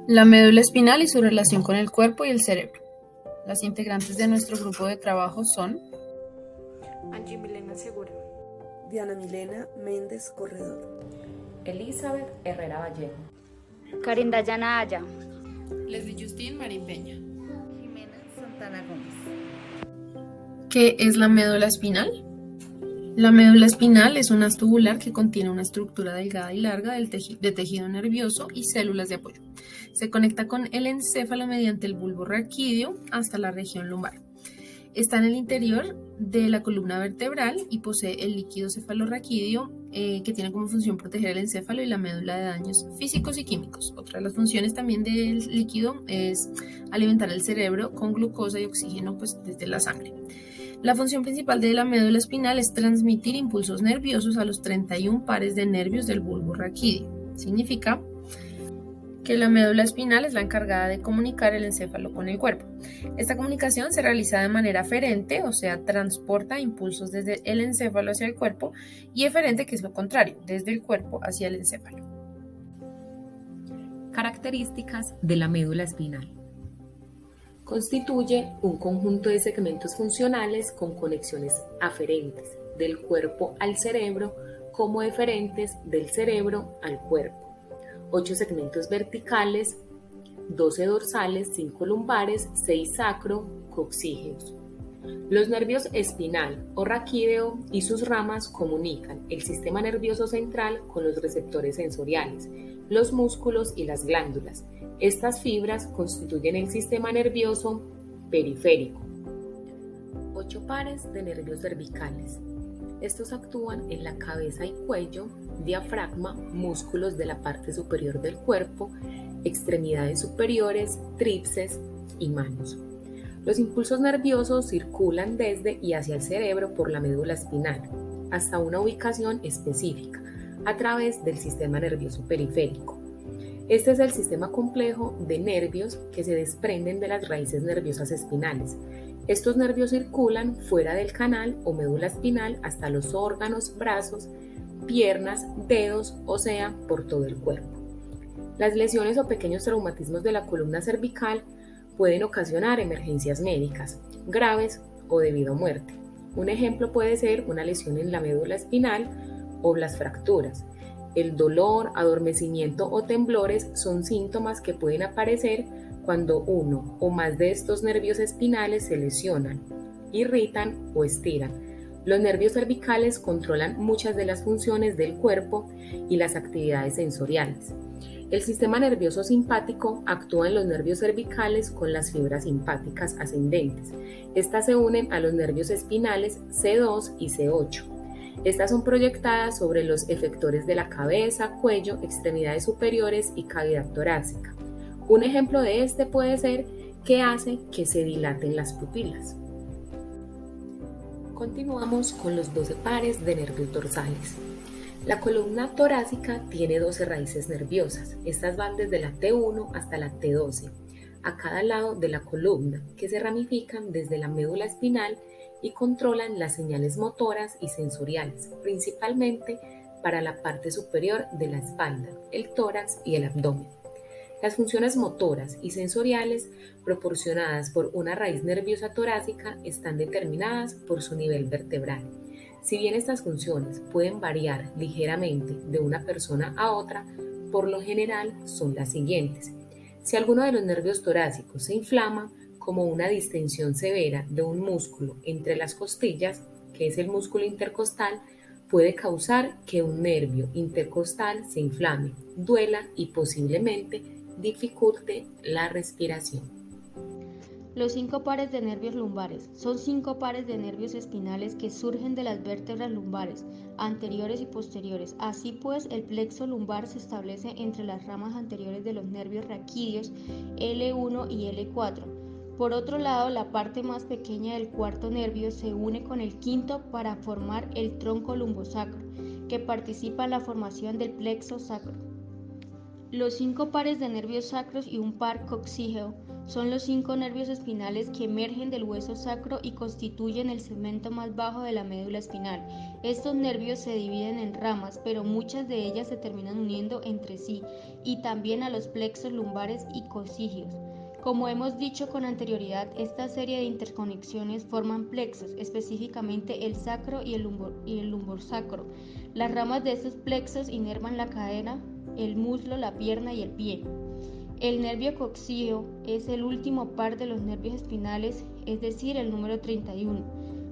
La médula espinal y su relación con el cuerpo y el cerebro. Las integrantes de nuestro grupo de trabajo son Angie Milena Segura, Diana Milena Méndez Corredor, Elizabeth Herrera Vallejo, Karin Dayana Aya, Leslie Justin Marín Peña. Jimena Santana Gómez. ¿Qué es la médula espinal? La médula espinal es un haz tubular que contiene una estructura delgada y larga de tejido nervioso y células de apoyo. Se conecta con el encéfalo mediante el bulbo raquídeo hasta la región lumbar. Está en el interior de la columna vertebral y posee el líquido cefalorraquídeo que tiene como función proteger el encéfalo y la médula de daños físicos y químicos. Otra de las funciones también del líquido es alimentar el cerebro con glucosa y oxígeno desde la sangre. La función principal de la médula espinal es transmitir impulsos nerviosos a los 31 pares de nervios del bulbo raquídeo. Significa que la médula espinal es la encargada de comunicar el encéfalo con el cuerpo. Esta comunicación se realiza de manera aferente, o sea, transporta impulsos desde el encéfalo hacia el cuerpo, y eferente, que es lo contrario, desde el cuerpo hacia el encéfalo. Características de la médula espinal. Constituye un conjunto de segmentos funcionales con conexiones aferentes del cuerpo al cerebro como eferentes del cerebro al cuerpo. 8 segmentos verticales, 12 dorsales, 5 lumbares, 6 sacro-coxígeos. Los nervios espinal o raquídeo y sus ramas comunican el sistema nervioso central con los receptores sensoriales, los músculos y las glándulas. Estas fibras constituyen el sistema nervioso periférico. 8 pares de nervios cervicales. Estos actúan en la cabeza y cuello, diafragma, músculos de la parte superior del cuerpo, extremidades superiores, tríceps y manos. Los impulsos nerviosos circulan desde y hacia el cerebro por la médula espinal, hasta una ubicación específica, a través del sistema nervioso periférico. Este es el sistema complejo de nervios que se desprenden de las raíces nerviosas espinales. Estos nervios circulan fuera del canal o médula espinal hasta los órganos, brazos, piernas, dedos, o sea, por todo el cuerpo. Las lesiones o pequeños traumatismos de la columna cervical pueden ocasionar emergencias médicas, graves o debido a muerte. Un ejemplo puede ser una lesión en la médula espinal o las fracturas. El dolor, adormecimiento o temblores son síntomas que pueden aparecer cuando uno o más de estos nervios espinales se lesionan, irritan o estiran. Los nervios cervicales controlan muchas de las funciones del cuerpo y las actividades sensoriales. El sistema nervioso simpático actúa en los nervios cervicales con las fibras simpáticas ascendentes. Estas se unen a los nervios espinales C2 y C8. Estas son proyectadas sobre los efectores de la cabeza, cuello, extremidades superiores y cavidad torácica. Un ejemplo de este puede ser que hace que se dilaten las pupilas. Continuamos con los 12 pares de nervios dorsales. La columna torácica tiene 12 raíces nerviosas. Estas van desde la T1 hasta la T12, a cada lado de la columna, que se ramifican desde la médula espinal y controlan las señales motoras y sensoriales, principalmente para la parte superior de la espalda, el tórax y el abdomen. Las funciones motoras y sensoriales proporcionadas por una raíz nerviosa torácica están determinadas por su nivel vertebral. Si bien estas funciones pueden variar ligeramente de una persona a otra, por lo general son las siguientes. Si alguno de los nervios torácicos se inflama, como una distensión severa de un músculo entre las costillas, que es el músculo intercostal, puede causar que un nervio intercostal se inflame, duela y posiblemente dificulte la respiración. Los 5 pares de nervios lumbares son 5 pares de nervios espinales que surgen de las vértebras lumbares, anteriores y posteriores. Así pues, el plexo lumbar se establece entre las ramas anteriores de los nervios raquídeos L1 y L4. Por otro lado, la parte más pequeña del cuarto nervio se une con el quinto para formar el tronco lumbosacro, que participa en la formación del plexo sacro. Los 5 pares de nervios sacros y un par coxígeo son los 5 nervios espinales que emergen del hueso sacro y constituyen el segmento más bajo de la médula espinal. Estos nervios se dividen en ramas, pero muchas de ellas se terminan uniendo entre sí y también a los plexos lumbares y coxígeos. Como hemos dicho con anterioridad, esta serie de interconexiones forman plexos, específicamente el sacro y el lumborsacro. Las ramas de estos plexos inervan la cadera, el muslo, la pierna y el pie. El nervio coxígeo es el último par de los nervios espinales, es decir, el número 31.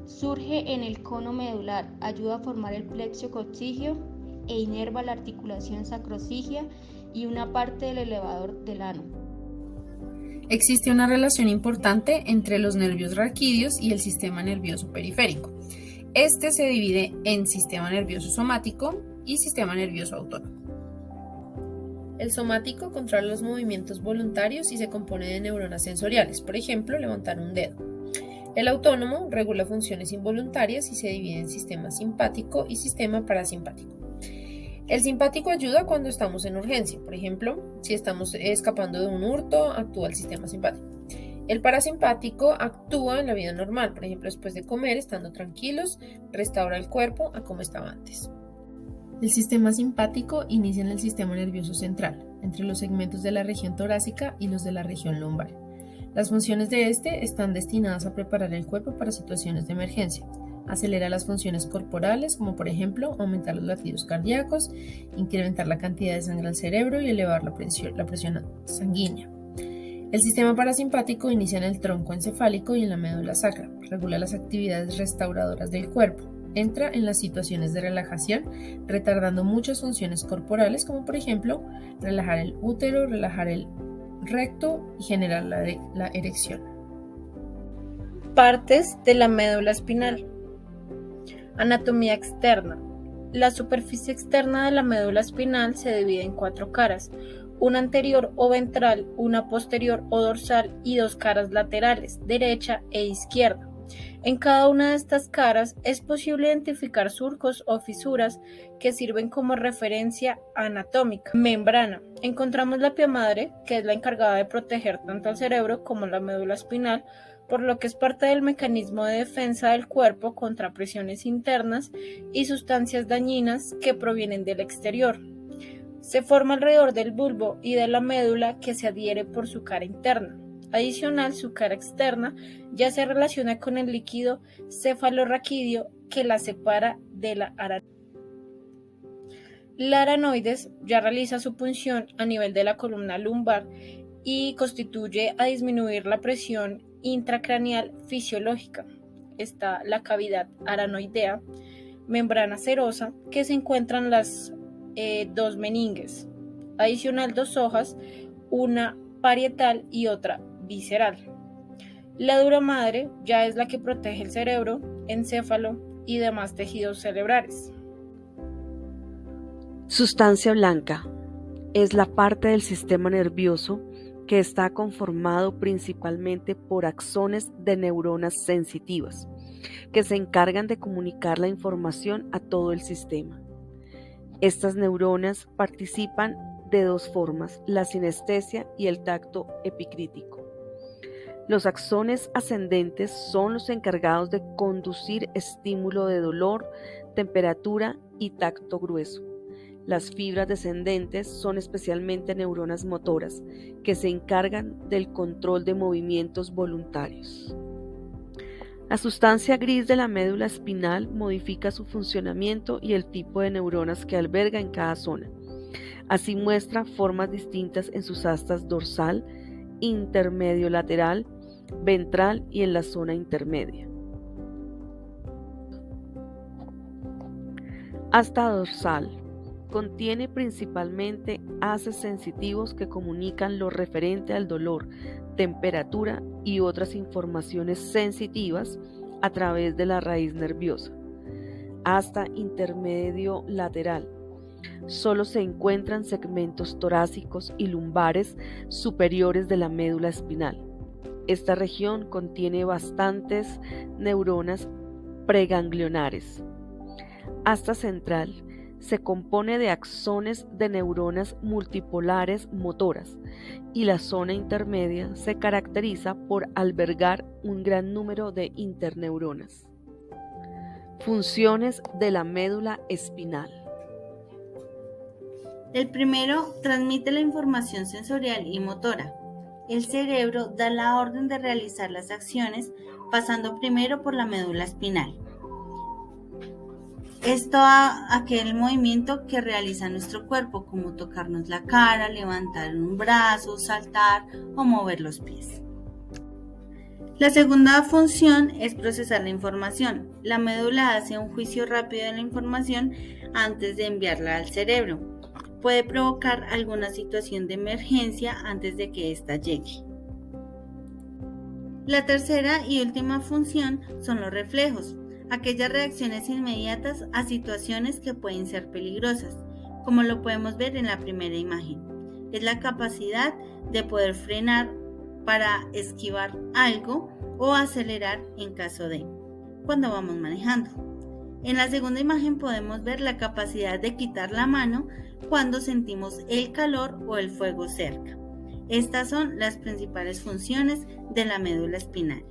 Surge en el cono medular, ayuda a formar el plexo coxígeo e inerva la articulación sacrocígea y una parte del elevador del ano. Existe una relación importante entre los nervios raquídeos y el sistema nervioso periférico. Este se divide en sistema nervioso somático y sistema nervioso autónomo. El somático controla los movimientos voluntarios y se compone de neuronas sensoriales, por ejemplo, levantar un dedo. El autónomo regula funciones involuntarias y se divide en sistema simpático y sistema parasimpático. El simpático ayuda cuando estamos en urgencia, por ejemplo, si estamos escapando de un hurto, actúa el sistema simpático. El parasimpático actúa en la vida normal, por ejemplo, después de comer, estando tranquilos, restaura el cuerpo a como estaba antes. El sistema simpático inicia en el sistema nervioso central, entre los segmentos de la región torácica y los de la región lumbar. Las funciones de este están destinadas a preparar el cuerpo para situaciones de emergencia. Acelera las funciones corporales, como por ejemplo aumentar los latidos cardíacos, incrementar la cantidad de sangre al cerebro y elevar la presión sanguínea. El sistema parasimpático inicia en el tronco encefálico y en la médula sacra. Regula las actividades restauradoras del cuerpo. Entra en las situaciones de relajación, retardando muchas funciones corporales, como por ejemplo relajar el útero, relajar el recto y generar la erección. Partes de la médula espinal. Anatomía externa. La superficie externa de la médula espinal se divide en 4 caras, una anterior o ventral, una posterior o dorsal y 2 caras laterales, derecha e izquierda. En cada una de estas caras es posible identificar surcos o fisuras que sirven como referencia anatómica. Membrana. Encontramos la pia madre, que es la encargada de proteger tanto al cerebro como la médula espinal, por lo que es parte del mecanismo de defensa del cuerpo contra presiones internas y sustancias dañinas que provienen del exterior. Se forma alrededor del bulbo y de la médula que se adhiere por su cara interna. Adicional, su cara externa ya se relaciona con el líquido cefalorraquídeo que la separa de la aranoides. La aranoides ya realiza su punción a nivel de la columna lumbar y contribuye a disminuir la presión intracraneal fisiológica. Está la cavidad aranoidea, membrana serosa, que se encuentran las 2 meninges. Adicional, 2 hojas, una parietal y otra visceral. La dura madre ya es la que protege el cerebro, encéfalo y demás tejidos cerebrales. Sustancia blanca es la parte del sistema nervioso que está conformado principalmente por axones de neuronas sensitivas, que se encargan de comunicar la información a todo el sistema. Estas neuronas participan de 2 formas, la sinestesia y el tacto epicrítico. Los axones ascendentes son los encargados de conducir estímulo de dolor, temperatura y tacto grueso. Las fibras descendentes son especialmente neuronas motoras, que se encargan del control de movimientos voluntarios. La sustancia gris de la médula espinal modifica su funcionamiento y el tipo de neuronas que alberga en cada zona. Así muestra formas distintas en sus astas dorsal, intermedio lateral, ventral y en la zona intermedia. Asta dorsal. Contiene principalmente haces sensitivos que comunican lo referente al dolor, temperatura y otras informaciones sensitivas a través de la raíz nerviosa. Asta intermedio lateral. Solo se encuentran segmentos torácicos y lumbares superiores de la médula espinal. Esta región contiene bastantes neuronas preganglionares. Asta central. se compone de axones de neuronas multipolares motoras y la zona intermedia se caracteriza por albergar un gran número de interneuronas. Funciones de la médula espinal. El primero transmite la información sensorial y motora. El cerebro da la orden de realizar las acciones pasando primero por la médula espinal. Esto a aquel movimiento que realiza nuestro cuerpo, como tocarnos la cara, levantar un brazo, saltar o mover los pies. La segunda función es procesar la información. La médula hace un juicio rápido de la información antes de enviarla al cerebro. Puede provocar alguna situación de emergencia antes de que ésta llegue. La tercera y última función son los reflejos, aquellas reacciones inmediatas a situaciones que pueden ser peligrosas, como lo podemos ver en la primera imagen. Es la capacidad de poder frenar para esquivar algo o acelerar en caso de, cuando vamos manejando. En la segunda imagen podemos ver la capacidad de quitar la mano cuando sentimos el calor o el fuego cerca. Estas son las principales funciones de la médula espinal.